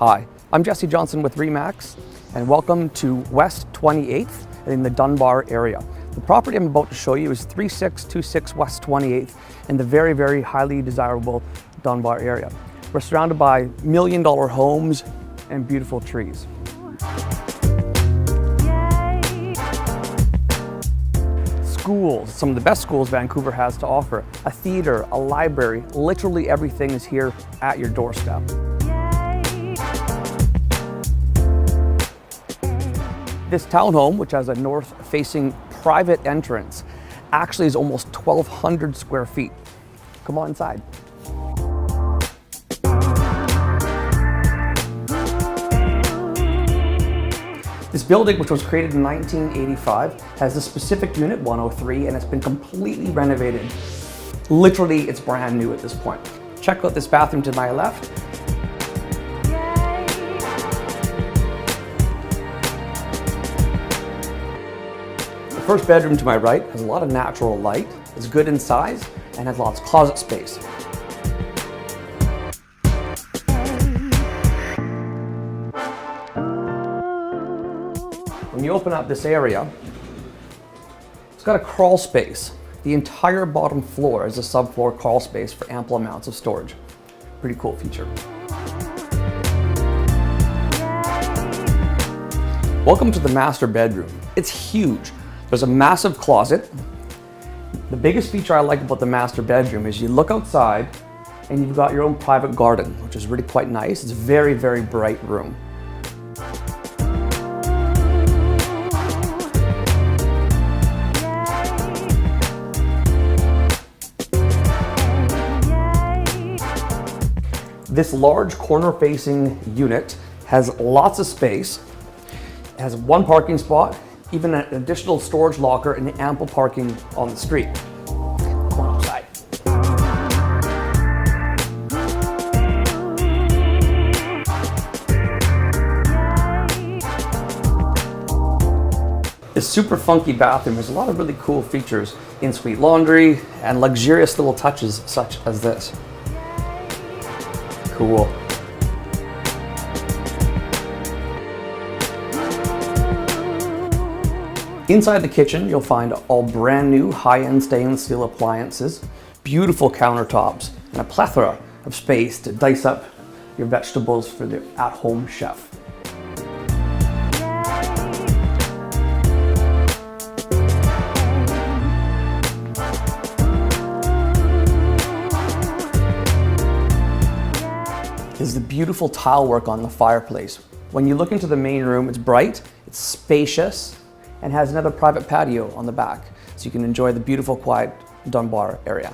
Hi, I'm Jessi Johnson with RE/MAX, and welcome to West 28th in the Dunbar area. The property I'm about to show you is 3626 West 28th in the very, very highly desirable Dunbar area. We're surrounded by million-dollar homes and beautiful trees. Schools, some of the best schools Vancouver has to offer. A theater, a library, literally everything is here at your doorstep. This townhome, which has a north-facing private entrance, actually is almost 1,200 square feet. Come on inside. This building, which was created in 1985, has a specific unit, 103, and it's been completely renovated. Literally, it's brand new at this point. Check out this bathroom to my left. The first bedroom to my right has a lot of natural light, is good in size, and has lots of closet space. When you open up this area, it's got a crawl space. The entire bottom floor is a subfloor crawl space for ample amounts of storage. Pretty cool feature. Welcome to the master bedroom. It's huge. There's a massive closet. The biggest feature I like about the master bedroom is you look outside and you've got your own private garden, which is really quite nice. It's a very, very bright room. This large corner-facing unit has lots of space. It has one parking spot, even an additional storage locker, and ample parking on the street. Come on outside. This super funky bathroom has a lot of really cool features, in-suite laundry, and luxurious little touches such as this. Cool. Inside the kitchen, you'll find all brand new high-end stainless steel appliances, beautiful countertops, and a plethora of space to dice up your vegetables for the at-home chef. Is the beautiful tile work on the fireplace. When you look into the main room, it's bright, it's spacious, and has another private patio on the back, so you can enjoy the beautiful, quiet Dunbar area.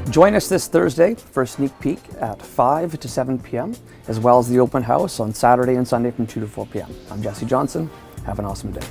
Join us this Thursday for a sneak peek at 5 to 7 p.m., as well as the open house on Saturday and Sunday from 2 to 4 p.m. I'm Jessi Johnson. Have an awesome day.